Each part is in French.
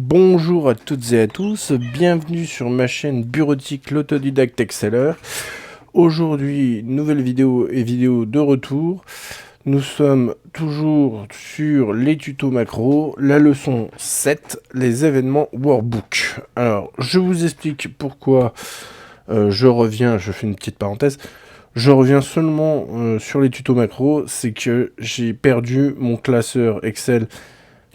Bonjour à toutes et à tous, bienvenue sur ma chaîne bureautique l'autodidacte Exceller. Aujourd'hui, nouvelle vidéo et vidéo de retour. Nous sommes toujours sur les tutos macro, la leçon 7, les événements workbook. Alors, je vous explique pourquoi je reviens, je fais une petite parenthèse. Je reviens seulement sur les tutos macro, c'est que j'ai perdu mon classeur Excel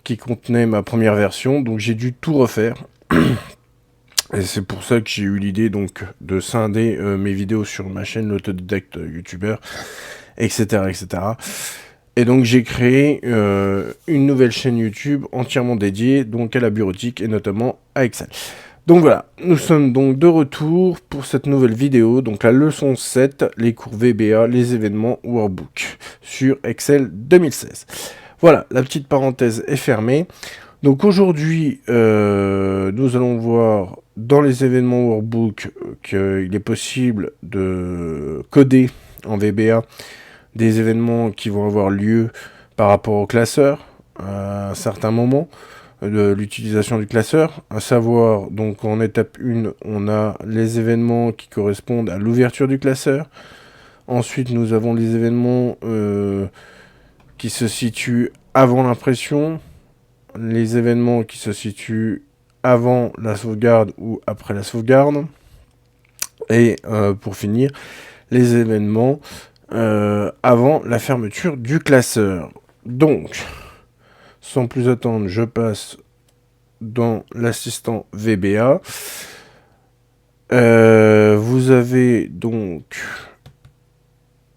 qui contenait ma première version, donc j'ai dû tout refaire. Et c'est pour ça que j'ai eu l'idée donc de scinder mes vidéos sur ma chaîne l'autodidacte youtubeur, etc., etc. Et donc j'ai créé une nouvelle chaîne YouTube entièrement dédiée donc à la bureautique et notamment à Excel. Donc voilà, nous sommes donc de retour pour cette nouvelle vidéo, donc la leçon 7, les cours VBA, les événements workbook sur Excel 2016. Voilà, la petite parenthèse est fermée. Donc aujourd'hui, nous allons voir dans les événements workbook qu'il est possible de coder en VBA des événements qui vont avoir lieu par rapport au classeur à un certain moment de l'utilisation du classeur, à savoir donc en étape 1, on a les événements qui correspondent à l'ouverture du classeur. Ensuite, nous avons les événements qui se situent avant l'impression, les événements qui se situent avant la sauvegarde ou après la sauvegarde, et pour finir, les événements avant la fermeture du classeur. Donc, sans plus attendre, je passe dans l'assistant VBA. Vous avez donc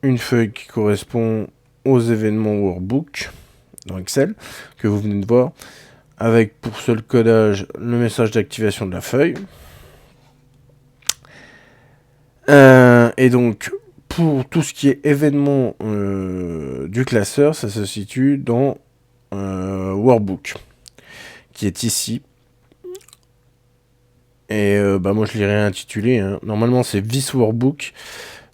une feuille qui correspond aux événements workbook dans Excel, que vous venez de voir, avec pour seul codage le message d'activation de la feuille. Et donc, pour tout ce qui est événement du classeur, ça se situe dans Workbook, qui est ici. Et moi, je l'ai réintitulé. Hein. Normalement, c'est This Workbook.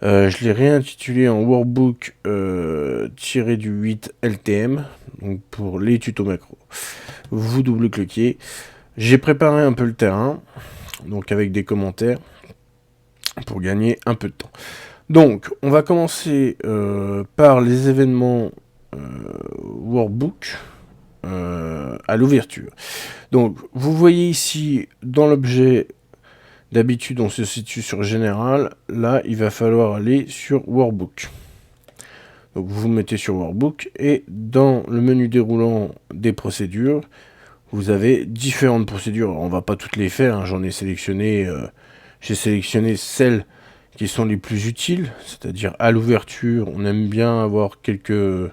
Je l'ai réintitulé en Workbook du 8 LTM, donc pour les tutos macro. Vous double-cliquez. J'ai préparé un peu le terrain, donc avec des commentaires, pour gagner un peu de temps. Donc, on va commencer par les événements workbook à l'ouverture. Donc, vous voyez ici, dans l'objet, d'habitude, on se situe sur Général. Là, il va falloir aller sur Workbook. Donc, vous vous mettez sur Workbook et dans le menu déroulant des procédures, vous avez différentes procédures. Alors, on va pas toutes les faire, hein, j'en ai sélectionné... j'ai sélectionné celles qui sont les plus utiles, c'est-à-dire à l'ouverture, on aime bien avoir quelques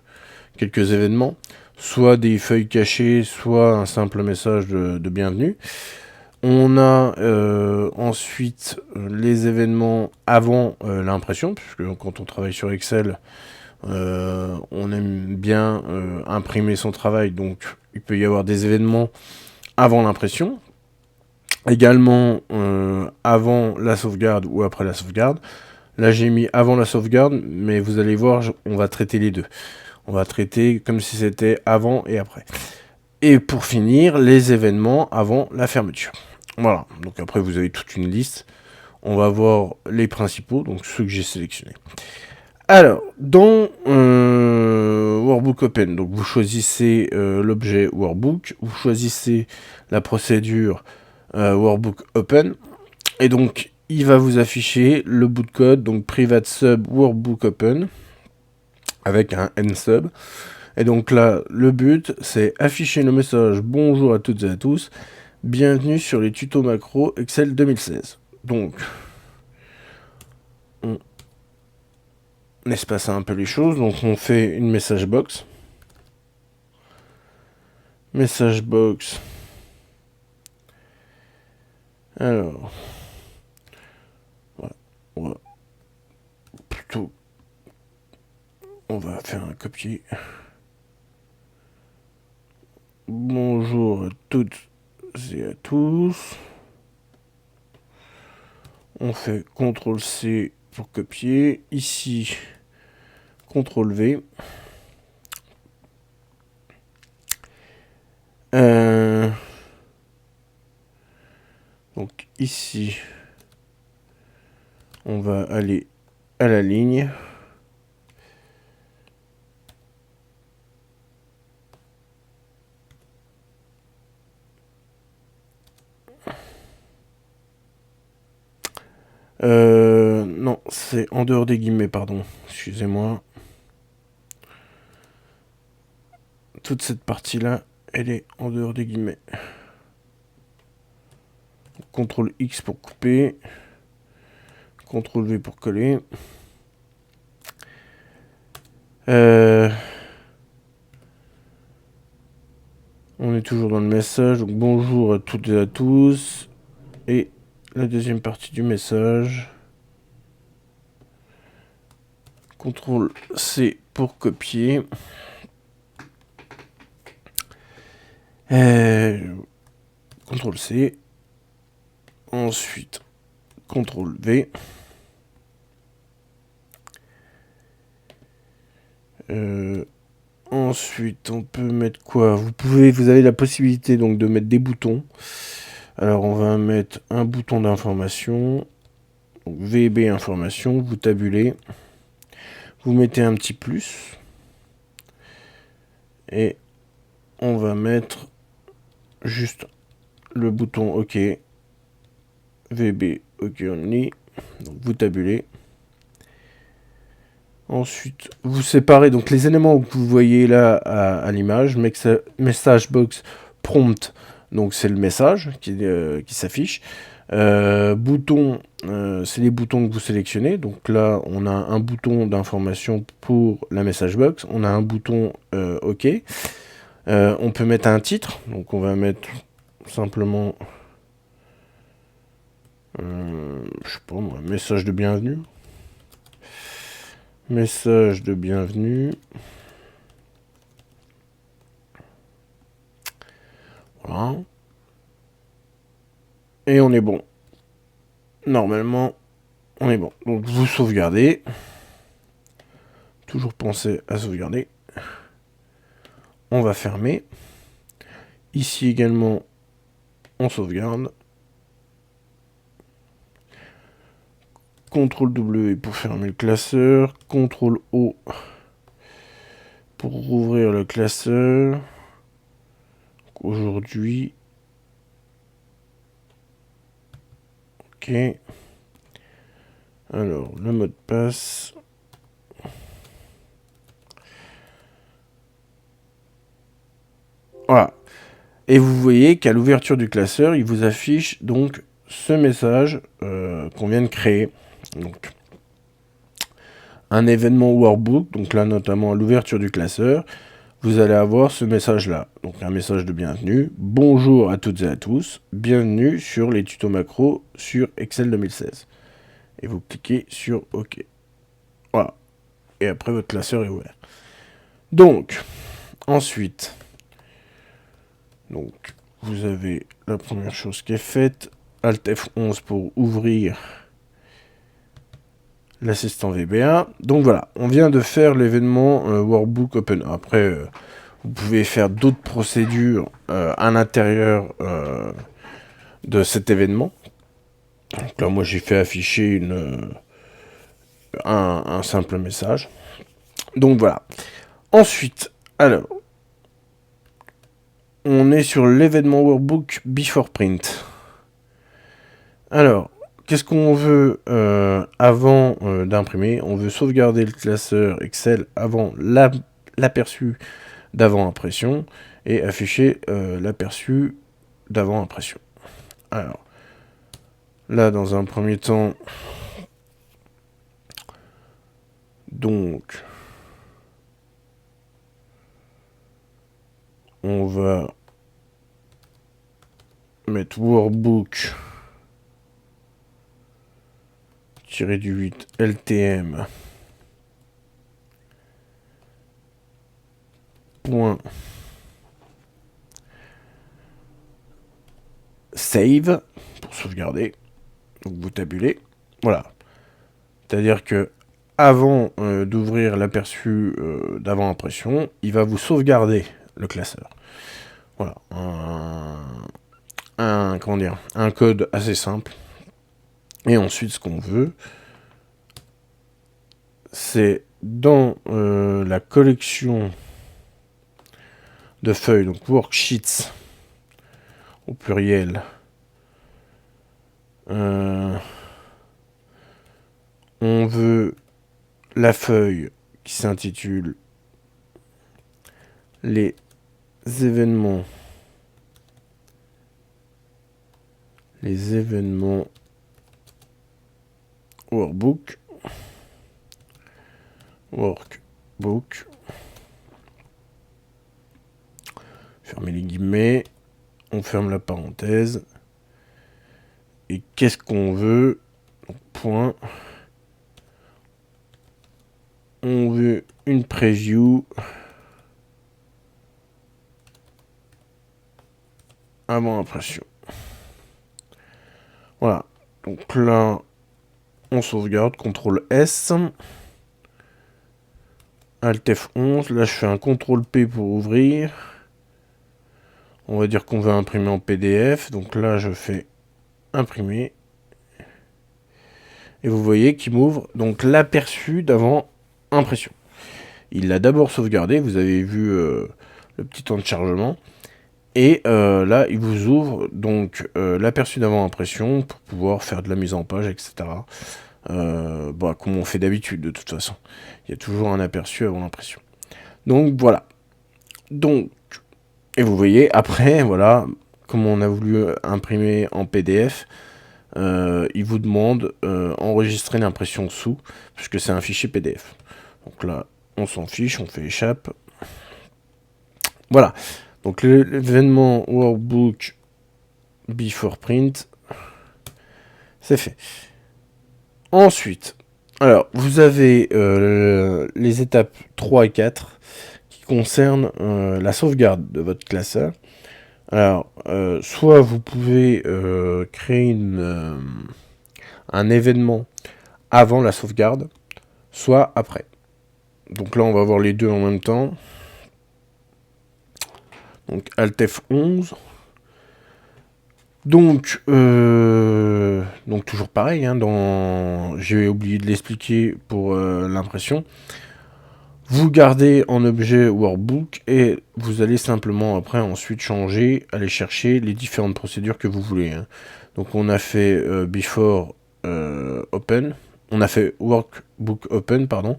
événements, soit des feuilles cachées, soit un simple message de bienvenue. On a ensuite les événements avant l'impression, puisque quand on travaille sur Excel, on aime bien imprimer son travail, donc il peut y avoir des événements avant l'impression, également avant la sauvegarde ou après la sauvegarde. Là j'ai mis avant la sauvegarde, mais vous allez voir, on va traiter les deux. On va traiter comme si c'était avant et après. Et pour finir, les événements avant la fermeture. Voilà, donc après vous avez toute une liste. On va voir les principaux, donc ceux que j'ai sélectionnés. Alors, dans Workbook Open, donc vous choisissez l'objet Workbook, vous choisissez la procédure Workbook Open, et donc il va vous afficher le bout de code, donc Private Sub Workbook Open, avec un nsub. Et donc là, le but, c'est afficher le message bonjour à toutes et à tous, bienvenue sur les tutos macro Excel 2016. Donc, on espace un peu les choses, donc on fait une message box. Message box. Alors, voilà, on va faire un copier. Bonjour à toutes et à tous. On fait CTRL-C pour copier. Ici, CTRL-V. ici, on va aller à la ligne. Non, c'est en dehors des guillemets, pardon. Excusez-moi. Toute cette partie-là, elle est en dehors des guillemets. CTRL X pour couper. CTRL V pour coller. On est toujours dans le message. Donc bonjour à toutes et à tous. Et la deuxième partie du message. CTRL C pour copier. CTRL C. Ensuite, CTRL V. Ensuite, on peut mettre quoi? Vous avez la possibilité donc de mettre des boutons. Alors, on va mettre un bouton d'information. VB information, vous tabulez. Vous mettez un petit plus. Et on va mettre juste le bouton OK. VB OK only. Donc, vous tabulez. Ensuite, vous séparez donc les éléments que vous voyez là à l'image. Message box prompt, donc c'est le message qui s'affiche. Bouton, c'est les boutons que vous sélectionnez. Donc là, on a un bouton d'information pour la message box. On a un bouton OK. On peut mettre un titre. Donc on va mettre simplement, je sais pas moi, message de bienvenue. Message de bienvenue. Voilà. Et on est bon. Normalement, on est bon. Donc vous sauvegardez. Toujours penser à sauvegarder. On va fermer. Ici également, on sauvegarde. CTRL W pour fermer le classeur. CTRL O pour rouvrir le classeur. Aujourd'hui. Ok. Alors, le mot de passe. Voilà. Et vous voyez qu'à l'ouverture du classeur, il vous affiche donc ce message qu'on vient de créer. Donc, un événement workbook, donc là notamment à l'ouverture du classeur, vous allez avoir ce message-là. Donc un message de bienvenue. Bonjour à toutes et à tous. Bienvenue sur les tutos macro sur Excel 2016. Et vous cliquez sur OK. Voilà. Et après, votre classeur est ouvert. Donc, ensuite, donc, vous avez la première chose qui est faite. Alt F11 pour ouvrir l'assistant VBA. Donc voilà, on vient de faire l'événement Workbook Open. Après, vous pouvez faire d'autres procédures à l'intérieur de cet événement. Donc là, moi, j'ai fait afficher un simple message. Donc voilà. Ensuite, alors, on est sur l'événement Workbook Before Print. Alors, qu'est-ce qu'on veut avant d'imprimer? On veut sauvegarder le classeur Excel avant l'aperçu d'avant-impression et afficher l'aperçu d'avant-impression. Alors, là, dans un premier temps, donc, on va mettre Workbook -8 LTM point save pour sauvegarder. Donc vous tabulez. Voilà. C'est-à-dire que avant d'ouvrir l'aperçu d'avant-impression, il va vous sauvegarder le classeur. Voilà. comment dire, un code assez simple. Et ensuite, ce qu'on veut, c'est dans la collection de feuilles, donc worksheets au pluriel, on veut la feuille qui s'intitule les événements workbook. Fermez les guillemets, on ferme la parenthèse. Et qu'est-ce qu'on veut? Donc, point. On veut une preview avant impression. Voilà. Donc là, on sauvegarde, CTRL S. Alt F11. Là, je fais un CTRL P pour ouvrir. On va dire qu'on veut imprimer en PDF. Donc là, je fais imprimer. Et vous voyez qu'il m'ouvre donc l'aperçu d'avant impression. Il l'a d'abord sauvegardé. Vous avez vu le petit temps de chargement. Et là, il vous ouvre donc l'aperçu d'avant impression pour pouvoir faire de la mise en page, etc. Comme on fait d'habitude de toute façon. Il y a toujours un aperçu avant l'impression. Donc voilà. Donc, et vous voyez, après, voilà, comme on a voulu imprimer en PDF, il vous demande enregistrer l'impression sous, puisque c'est un fichier PDF. Donc là, on s'en fiche, on fait échappe. Voilà. Donc l'événement workbook before print, c'est fait. Ensuite, alors vous avez les étapes 3 et 4 qui concernent la sauvegarde de votre classeur. Alors, soit vous pouvez créer un événement avant la sauvegarde, soit après. Donc là, on va voir les deux en même temps. Donc Alt F11. Donc toujours pareil, hein, j'ai oublié de l'expliquer pour l'impression. Vous gardez en objet workbook et vous allez simplement après ensuite changer, aller chercher les différentes procédures que vous voulez. Hein. Donc on a fait before open, on a fait workbook open, pardon.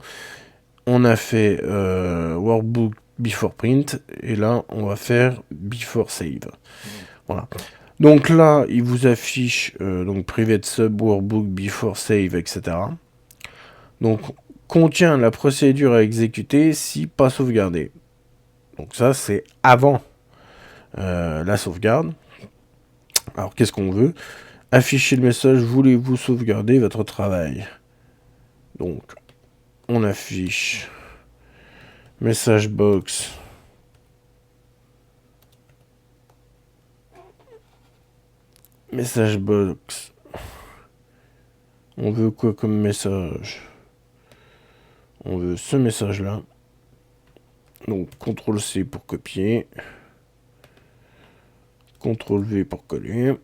On a fait workbook before print et là on va faire before save. Voilà. Donc là, il vous affiche donc private sub workbook before save, etc. Donc contient la procédure à exécuter si pas sauvegardée. Donc ça, c'est avant la sauvegarde. Alors qu'est-ce qu'on veut? Afficher le message, voulez-vous sauvegarder votre travail? Donc on affiche message box. Message box. On veut quoi comme message? On veut ce message-là. Donc, CTRL-C pour copier. CTRL-V pour coller.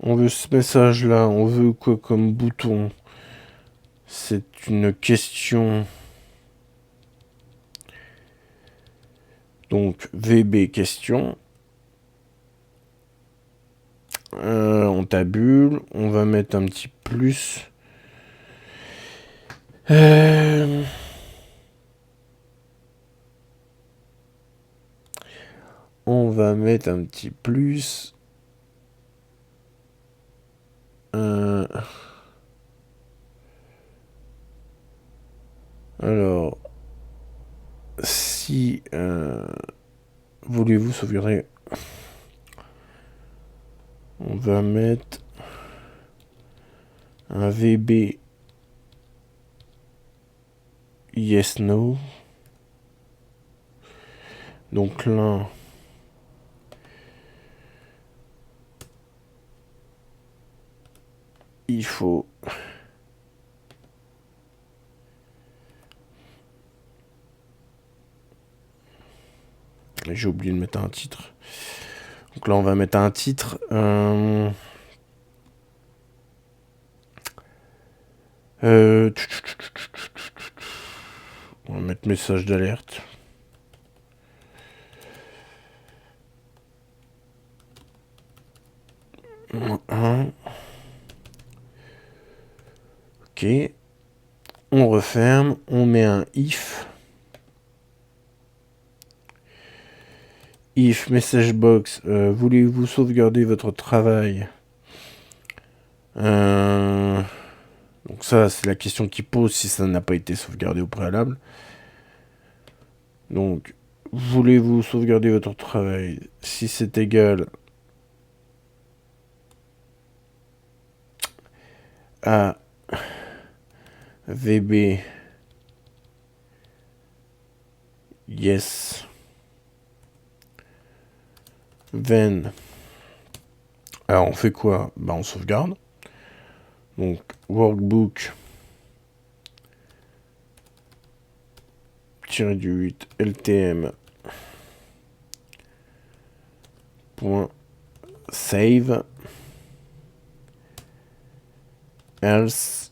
On veut ce message-là. On veut quoi comme bouton? C'est une question. Donc, VB question. On tabule. On va mettre un petit plus. On va mettre un petit plus. Alors, si voulez-vous sauvegarder, on va mettre un VB yes no. Donc là, il faut j'ai oublié de mettre un titre. Donc là, on va mettre un titre. On va mettre message d'alerte. Ok. On referme. On met un if. If message box. Voulez-vous sauvegarder votre travail? Donc ça, c'est la question qui pose si ça n'a pas été sauvegardé au préalable. Donc, voulez-vous sauvegarder votre travail? Si c'est égal à VB, yes, then, alors on fait quoi? Bah on sauvegarde. Donc, workbook, -8, LTM, point, save, else.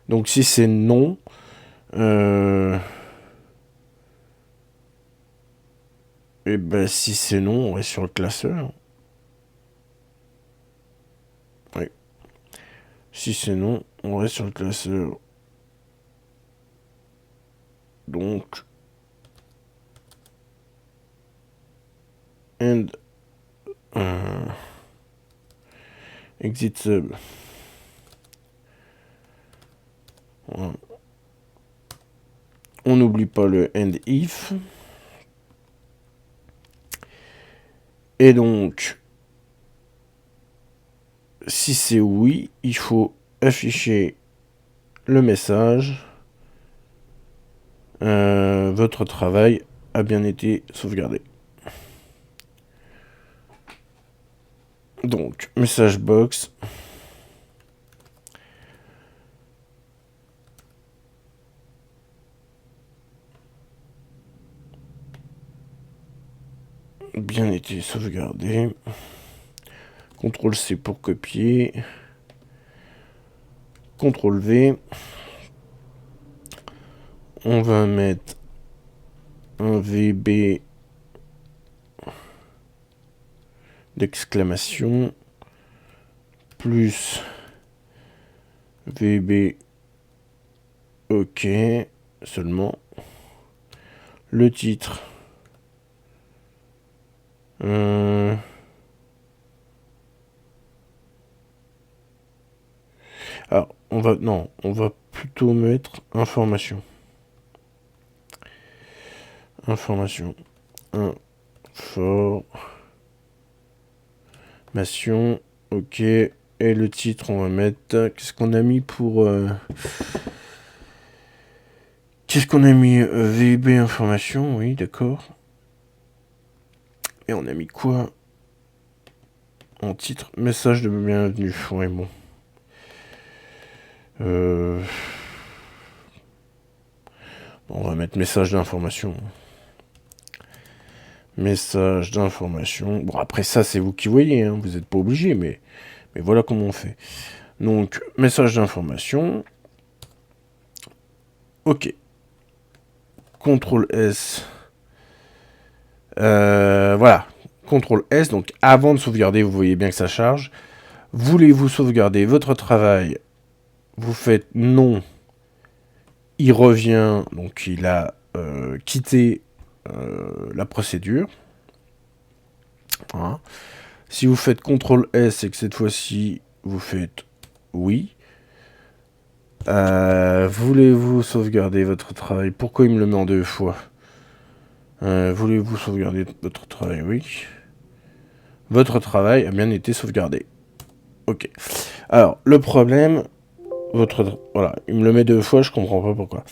Donc si c'est non, et ben si c'est non, on reste sur le classeur. Oui. Si c'est non, on reste sur le classeur. Donc, and exit sub. Voilà. On n'oublie pas le end if. Et donc, si c'est oui, il faut afficher le message. Votre travail a bien été sauvegardé. Donc, message box. Bien été sauvegardé. CTRL-C pour copier. CTRL-V. On va mettre un VB d'exclamation plus VB OK seulement. Le titre. Alors, on va plutôt mettre information. Information. Information. OK. Et le titre, on va mettre... Qu'est-ce qu'on a mis pour... Qu'est-ce qu'on a mis? VB information, oui, d'accord. Et on a mis quoi en titre? Message de bienvenue. Ouais, bon. On va mettre message d'information. Message d'information. Bon, après ça, c'est vous qui voyez, hein, vous n'êtes pas obligé, mais voilà comment on fait. Donc, message d'information. OK. CTRL S. Voilà. CTRL S. Donc, avant de sauvegarder, vous voyez bien que ça charge. Voulez-vous sauvegarder votre travail? Vous faites non. Il revient. Donc, il a quitté la procédure. Voilà. Si vous faites CTRL S et que cette fois-ci, vous faites oui. Voulez-vous sauvegarder votre travail? Pourquoi il me le met en 2 fois? Voulez-vous sauvegarder votre travail? Oui. Votre travail a bien été sauvegardé. Ok. Alors, le problème... Voilà, il me le met 2 fois, je comprends pas pourquoi.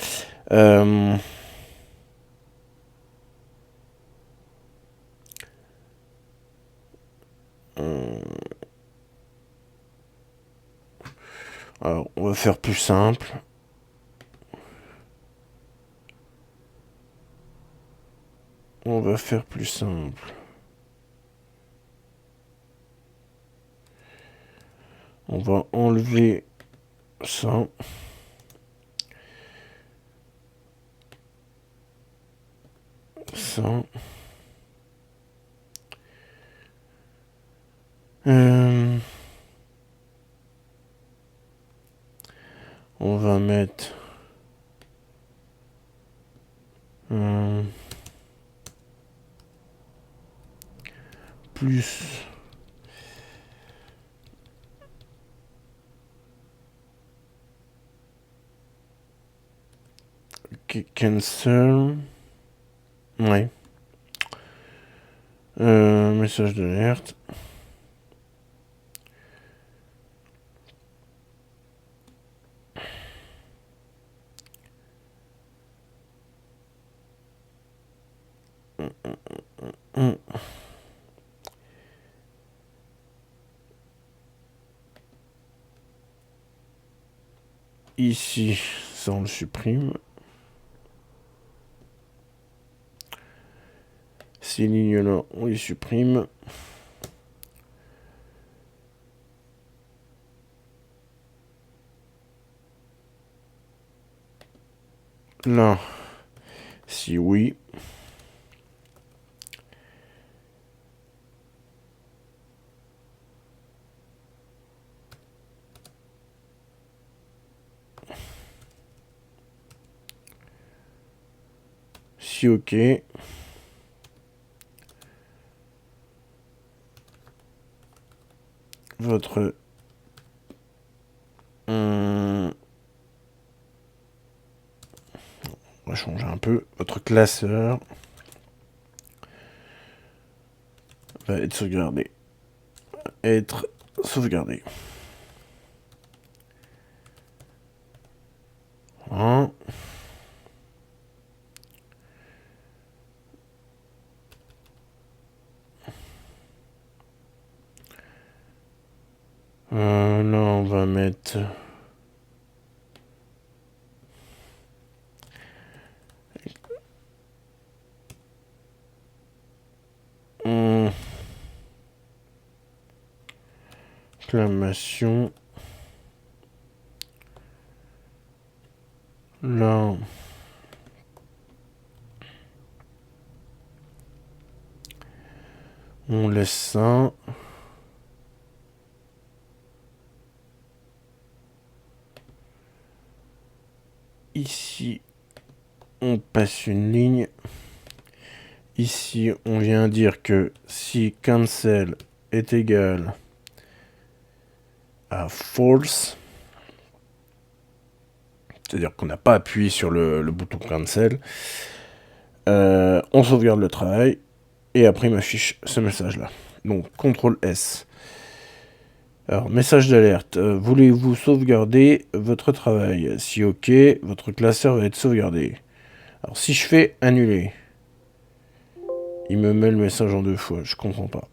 Alors, on va faire plus simple. On va faire plus simple. On va enlever ça. Ça. On va mettre plus cancel. Ouais. Message d'alerte. Ici, ça on le supprime. Ces lignes-là, on les supprime. Là, si oui. Si ok. Votre on va changer un peu. Votre classeur va être sauvegardé. Être sauvegardé. Hein. Là, on va mettre exclamation. Là, on laisse ça. Ici, on passe une ligne. Ici, on vient dire que si cancel est égal à false, c'est-à-dire qu'on n'a pas appuyé sur le bouton cancel, on sauvegarde le travail et après il m'affiche ce message-là. Donc, CTRL S. Alors, message d'alerte. Voulez-vous sauvegarder votre travail? Si OK, votre classeur va être sauvegardé. Alors, si je fais annuler, il me met le message en 2 fois. Je comprends pas.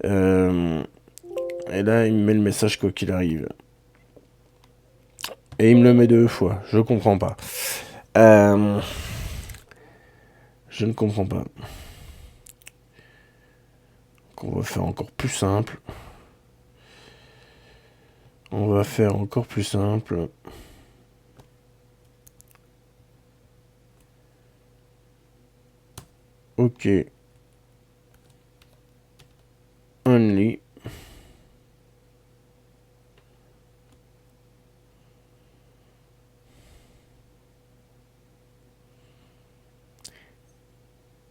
Et là, il me met le message quoi qu'il arrive. Et il me le met 2 fois. Je comprends pas. Je ne comprends pas. Donc, on va faire encore plus simple. On va faire encore plus simple. OK. Only.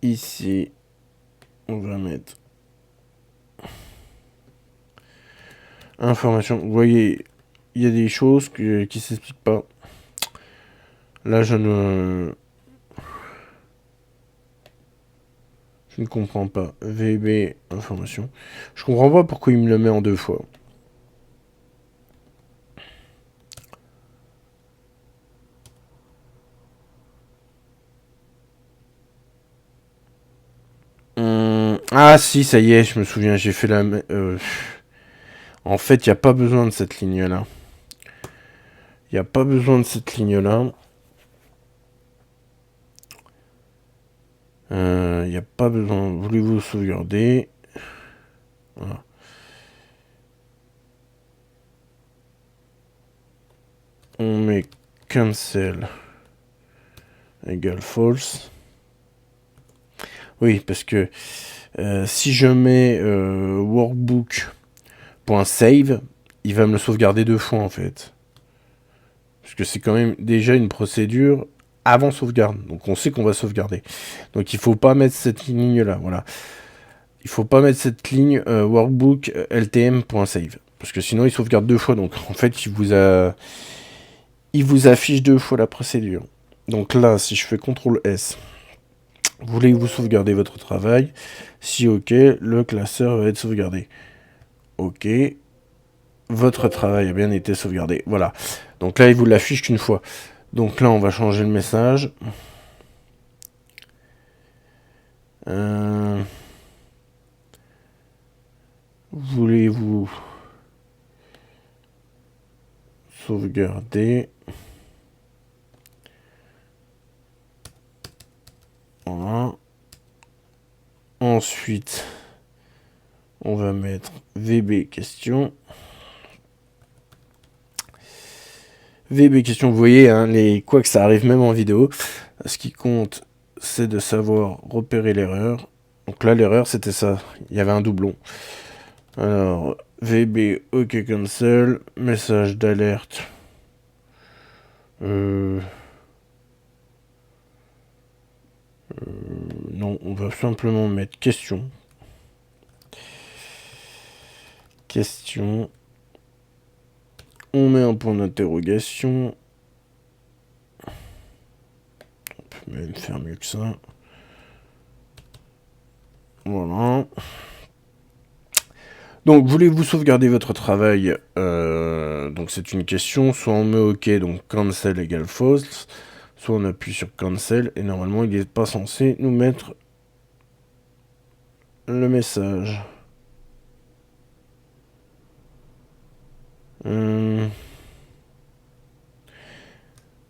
Ici, on va mettre information. Vous voyez, il y a des choses qui s'expliquent pas. Là, je ne comprends pas. VB information. Je comprends pas pourquoi il me le met en 2 fois. Ah si, ça y est, je me souviens, j'ai fait la... En fait, il n'y a pas besoin de cette ligne-là. Il n'y a pas besoin de cette ligne-là. Il n'y a pas besoin. Voulez-vous sauvegarder? Voilà. on met cancel égale false. Oui, parce que si je mets workbook.save, il va me le sauvegarder 2 fois en fait. Parce que c'est quand même déjà une procédure avant sauvegarde. Donc on sait qu'on va sauvegarder. Donc il faut pas mettre cette ligne là. Voilà. Il faut pas mettre cette ligne workbook ltm.save. Parce que sinon il sauvegarde 2 fois. Donc en fait il vous affiche 2 fois la procédure. Donc là, si je fais CTRL S, voulez-vous sauvegarder votre travail? Si OK, le classeur va être sauvegardé. OK, votre travail a bien été sauvegardé. Voilà. Donc là, il vous l'affiche qu'une fois. Donc là, on va changer le message. Voulez-vous sauvegarder? Voilà. Ensuite, on va mettre VB question. VB question, vous voyez, hein, quoi que ça arrive même en vidéo. Ce qui compte, c'est de savoir repérer l'erreur. Donc là, l'erreur, c'était ça. Il y avait un doublon. Alors, VB, OK cancel, message d'alerte. Non, on va simplement mettre question. Question. On met un point d'interrogation. On peut même faire mieux que ça. Voilà. Donc, voulez-vous sauvegarder votre travail? Donc, c'est une question. Soit on met OK, donc cancel égale false. Soit on appuie sur cancel. Et normalement, il n'est pas censé nous mettre le message.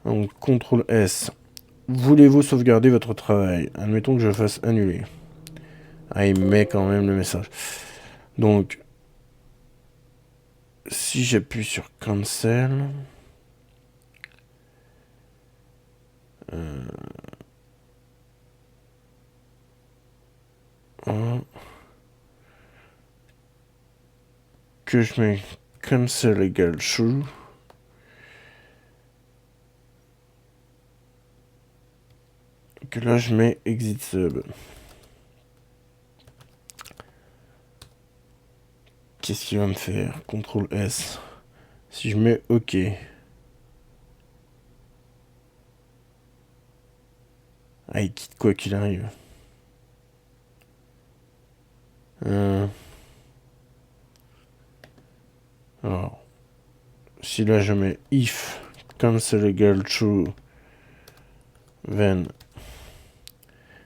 Donc, CTRL S. Voulez-vous sauvegarder votre travail? Admettons que je fasse annuler. Ah, il met quand même le message. Donc, si j'appuie sur cancel, que je mets cancel égale true, que là je mets exit sub. Qu'est-ce qu'il va me faire? CTRL S. Si je mets OK. Ah, il quitte quoi qu'il arrive. Alors, si là je mets if cancel égale true, then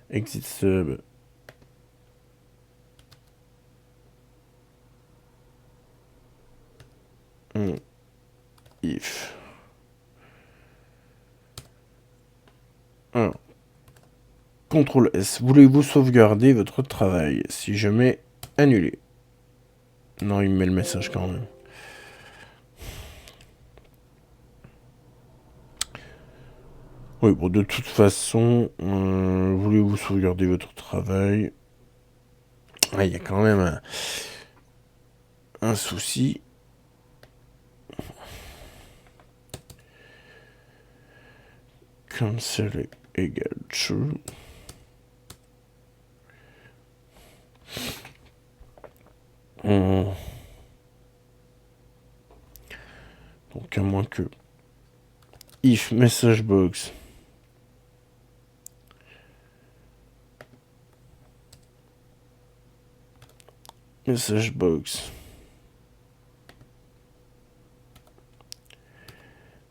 exit sub. If. Alors, CTRL S. Voulez-vous sauvegarder votre travail? Si je mets annuler. Non, il me met le message quand même. Oui, bon, de toute façon, voulez-vous sauvegarder votre travail? Ah, il y a quand même un souci. Cancel égale true. Donc à moins que if message box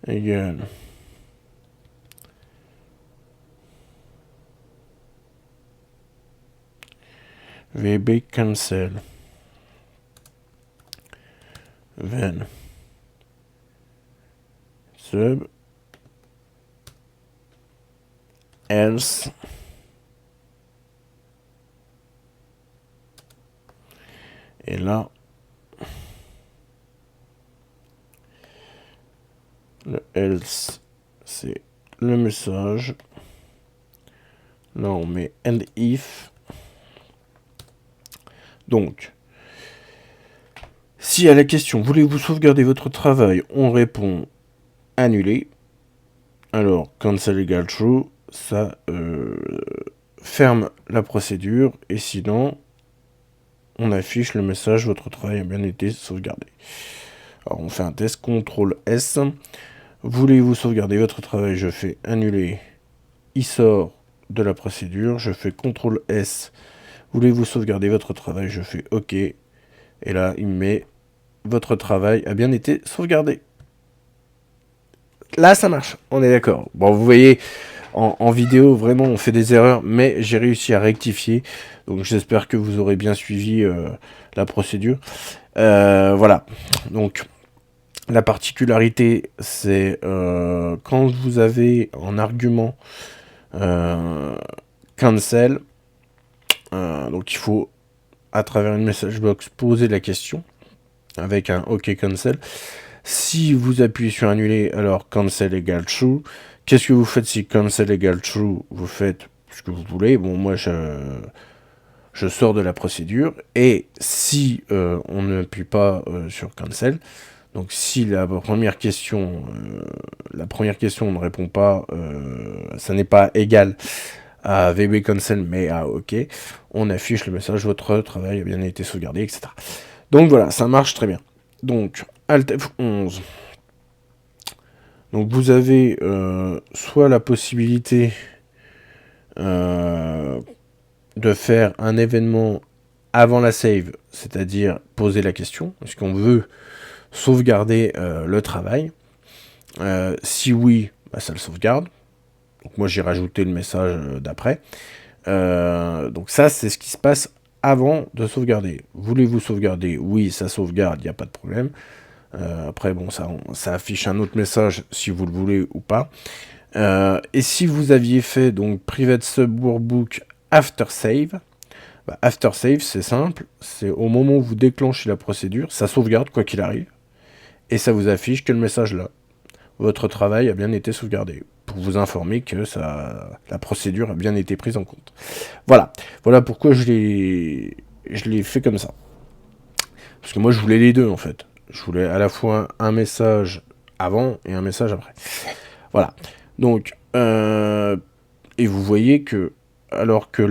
égale VB cancel then sub else et là Le else, c'est le message. Là, on met and if. Donc, si à la question voulez-vous sauvegarder votre travail, on répond annuler. Alors, cancel égale true, ça ferme la procédure. Et sinon, on affiche le message votre travail a bien été sauvegardé. Alors, on fait un test, CTRL S. Voulez-vous sauvegarder votre travail? Je fais annuler. Il sort de la procédure. Je fais CTRL S. Voulez-vous sauvegarder votre travail? Je fais OK. Et là, il me met votre travail a bien été sauvegardé. Là, ça marche. On est d'accord. Bon, vous voyez, en vidéo, vraiment, on fait des erreurs, mais j'ai réussi à rectifier. Donc, j'espère que vous aurez bien suivi la procédure. Voilà. Donc, la particularité, c'est quand vous avez en argument cancel, donc il faut, à travers une message box, poser la question avec un OK cancel. Si vous appuyez sur annuler, alors cancel égale true. Qu'est-ce que vous faites si cancel égale true? Vous faites ce que vous voulez. Bon, moi, je sors de la procédure. Et si on n'appuie pas sur cancel, donc si la première question ne répond pas, ça n'est pas égal à VB cancel, mais à OK, on affiche le message votre travail a bien été sauvegardé, etc. Donc voilà, ça marche très bien. Donc, Alt F11. Donc vous avez soit la possibilité de faire un événement avant la save, c'est-à-dire poser la question, est-ce qu'on veut sauvegarder le travail? Si oui, bah, ça le sauvegarde. Donc moi j'ai rajouté le message d'après. Donc ça c'est ce qui se passe avant de sauvegarder. Voulez-vous sauvegarder? Oui, ça sauvegarde, il n'y a pas de problème. Après, bon, ça affiche un autre message si vous le voulez ou pas. Et si vous aviez fait donc private sub workbook after save, bah, after save, c'est simple. C'est au moment où vous déclenchez la procédure, ça sauvegarde quoi qu'il arrive. Et ça vous affiche que le message là. Votre travail a bien été sauvegardé. Pour vous informer que la procédure a bien été prise en compte. Voilà. Voilà pourquoi je l'ai fait comme ça. Parce que moi, je voulais les deux, en fait. Je voulais à la fois un message avant et un message après. Voilà. Donc, et vous voyez que, alors que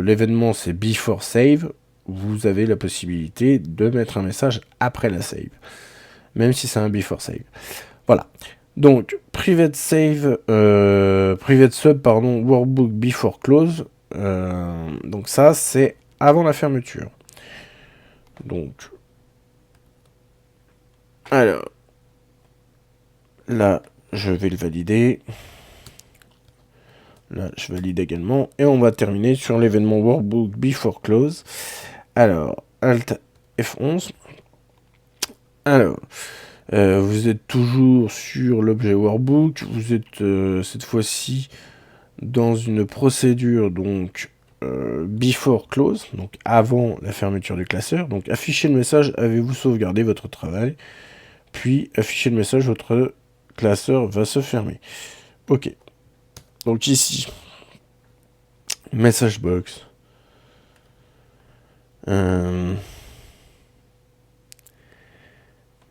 l'événement c'est before save, vous avez la possibilité de mettre un message après la save. Même si c'est un before save. Voilà. Donc, private sub, workbook before close. Donc ça, c'est avant la fermeture. Donc, alors, là, je vais le valider. Là, je valide également. Et on va terminer sur l'événement workbook before close. Alors, Alt F11. Alors, vous êtes toujours sur l'objet workbook. Vous êtes cette fois-ci dans une procédure donc before close, donc avant la fermeture du classeur. Donc affichez le message, avez-vous sauvegardé votre travail? Puis affichez le message, votre classeur va se fermer. Ok. Donc ici, message box.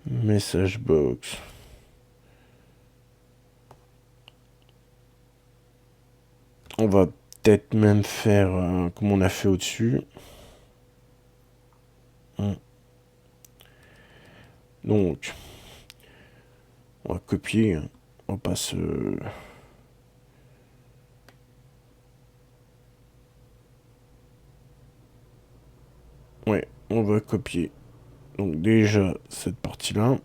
Message box. On va peut-être même faire comme on a fait au-dessus. Donc, on va copier. On passe... Ouais, on va copier. Donc déjà, cette partie-là.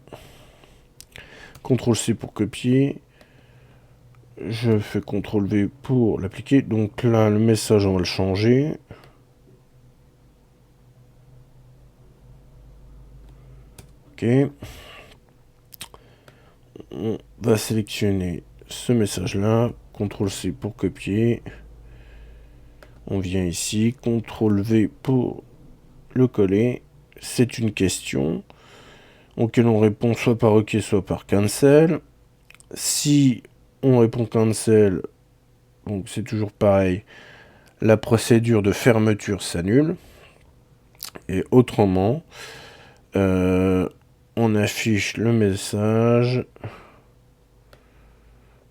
CTRL-C pour copier. Je fais CTRL-V pour l'appliquer. Donc là, le message, on va le changer. Ok. On va sélectionner ce message-là. CTRL-C pour copier. On vient ici. CTRL-V pour le coller. C'est une question auquel on répond soit par OK, soit par cancel. Si on répond cancel, donc c'est toujours pareil, la procédure de fermeture s'annule. Et autrement, on affiche le message.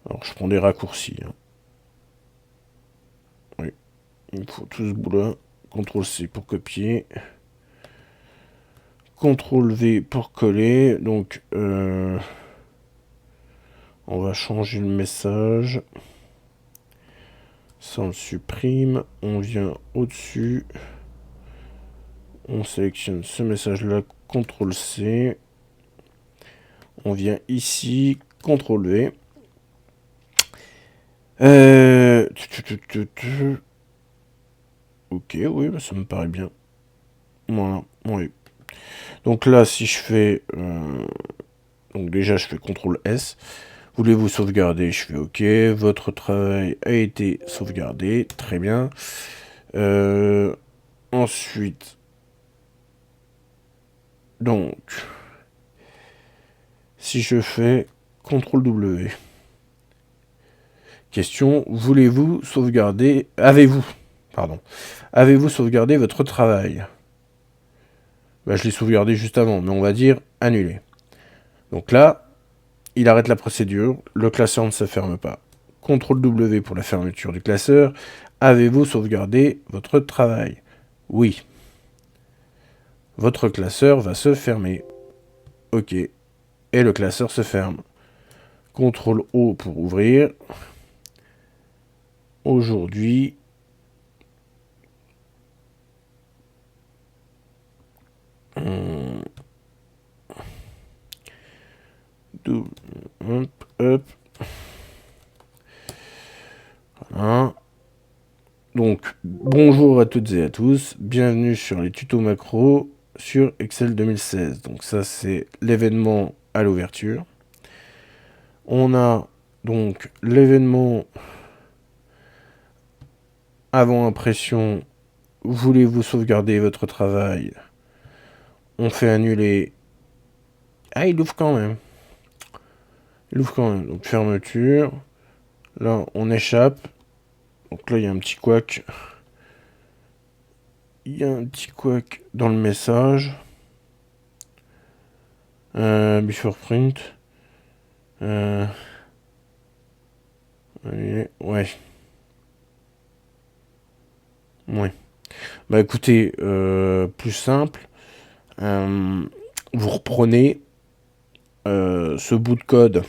Alors je prends des raccourcis. Hein. Oui, il me faut tout ce bout-là. CTRL-C pour copier. CTRL-V pour coller. Donc, on va changer le message. Ça, on le supprime. On vient au-dessus. On sélectionne ce message-là. CTRL-C. On vient ici. CTRL-V. Ok, oui, bah, ça me paraît bien. Voilà, oui. Donc là, si je fais... donc déjà, je fais CTRL S. Voulez-vous sauvegarder? Je fais OK. Votre travail a été sauvegardé. Très bien. Ensuite... Donc... Si je fais CTRL W. Question, voulez-vous sauvegarder... Avez-vous sauvegardé votre travail? Bah, je l'ai sauvegardé juste avant, mais on va dire annuler. Donc là, il arrête la procédure, le classeur ne se ferme pas. CTRL W pour la fermeture du classeur. Avez-vous sauvegardé votre travail? Oui. Votre classeur va se fermer. OK. Et le classeur se ferme. CTRL O pour ouvrir. Aujourd'hui, hop. Voilà. Donc, bonjour à toutes et à tous. Bienvenue sur les tutos macro sur Excel 2016. Donc ça, c'est l'événement à l'ouverture. On a donc l'événement avant impression. Voulez-vous sauvegarder votre travail? On fait annuler. Ah, il ouvre quand même. Il ouvre quand même. Donc fermeture. Là, on échappe. Donc là, il y a un petit couac. Il y a un petit couac dans le message. Before print. Allez, ouais. Ouais. Bah écoutez, plus simple. Vous reprenez ce bout de code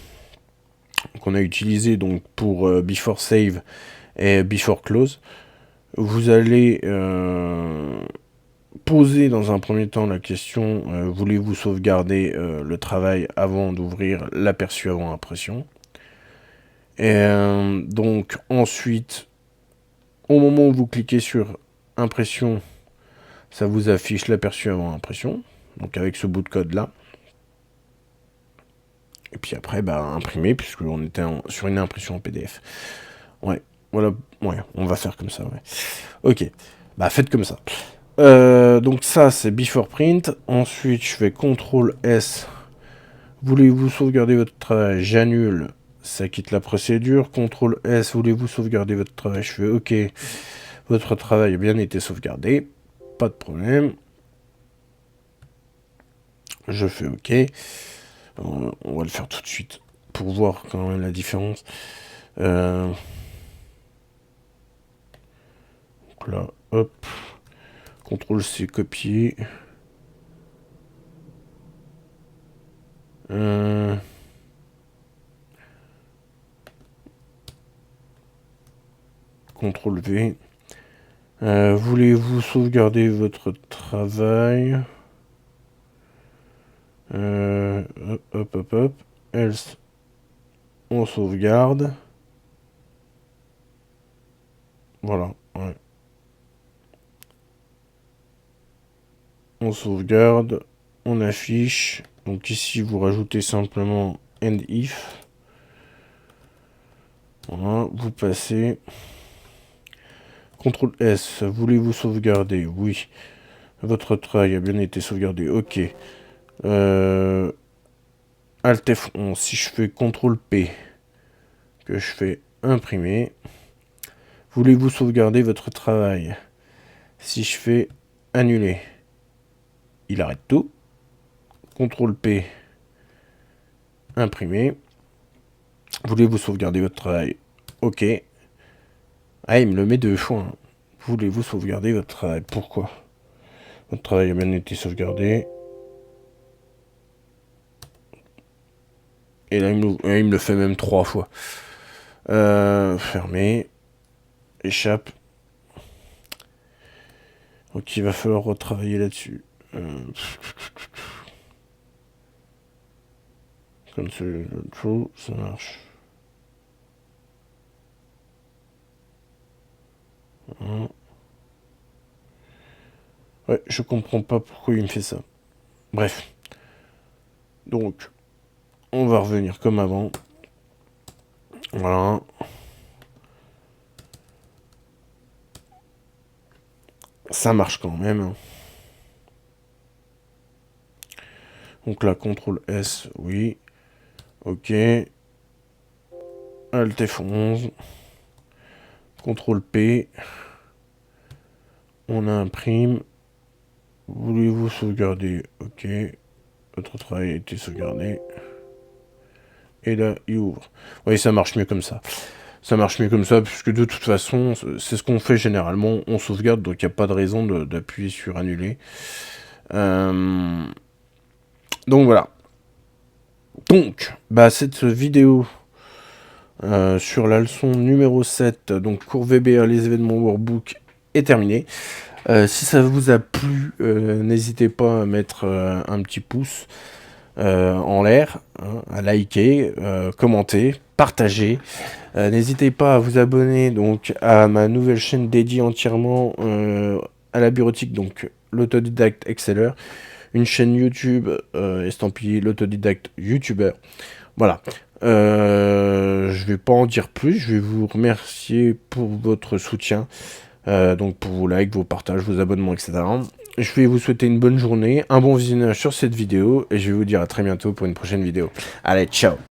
qu'on a utilisé donc pour before save et before close. Vous allez poser dans un premier temps la question voulez-vous sauvegarder le travail avant d'ouvrir l'aperçu avant impression. Et donc ensuite, au moment où vous cliquez sur impression, ça vous affiche l'aperçu avant impression, donc avec ce bout de code là. Et puis après, bah, imprimer, puisqu'on était sur une impression en PDF. Ouais, voilà, ouais, on va faire comme ça, ouais. Ok, bah faites comme ça. Donc ça, c'est before print. Ensuite, je fais CTRL S. Voulez-vous sauvegarder votre travail? J'annule. Ça quitte la procédure. CTRL S. Voulez-vous sauvegarder votre travail? Je fais OK. Votre travail a bien été sauvegardé. Pas de problème. Je fais OK. On va le faire tout de suite pour voir quand même la différence. Donc là, hop. CTRL C, copier. CTRL V. Voulez-vous sauvegarder votre travail? Hop. Else, on sauvegarde. Voilà, ouais. On sauvegarde, on affiche. Donc ici, vous rajoutez simplement end if. Voilà, vous passez. CTRL S, voulez-vous sauvegarder? Oui. Votre travail a bien été sauvegardé. OK. Alt F11, si je fais CTRL P, que je fais imprimer, voulez-vous sauvegarder votre travail? Si je fais annuler, il arrête tout. CTRL P, imprimer. Voulez-vous sauvegarder votre travail? Ok. Ah, il me le met 2 fois. Hein. Voulez-vous sauvegarder votre travail? Pourquoi? Votre travail a bien été sauvegardé. Et là, il me le fait même 3 fois. Fermer. Échappe. Donc il va falloir retravailler là-dessus. Comme c'est faux, ça marche. Ouais, je comprends pas pourquoi il me fait ça. Bref. Donc, on va revenir comme avant. Voilà. Ça marche quand même. Hein. Donc là, CTRL S, oui. Ok. Alt F11. CTRL P. On imprime. Voulez-vous sauvegarder? Ok. Votre travail a été sauvegardé. Et là, il ouvre. Oui, ça marche mieux comme ça. Ça marche mieux comme ça, puisque de toute façon, c'est ce qu'on fait généralement. On sauvegarde, donc il n'y a pas de raison d'appuyer sur annuler. Donc voilà. Donc, bah, cette vidéo sur la leçon numéro 7, donc cours VBA, les événements workbook, est terminée. Si ça vous a plu, n'hésitez pas à mettre un petit pouce en l'air, hein, à liker, commenter, partager. N'hésitez pas à vous abonner donc à ma nouvelle chaîne dédiée entièrement à la bureautique, donc l'autodidacte Exceller, une chaîne YouTube estampillée l'autodidacte YouTuber. Voilà. Je vais pas en dire plus, je vais vous remercier pour votre soutien, donc pour vos likes, vos partages, vos abonnements, etc. Je vais vous souhaiter une bonne journée, un bon visionnage sur cette vidéo, et je vais vous dire à très bientôt pour une prochaine vidéo. Allez, ciao!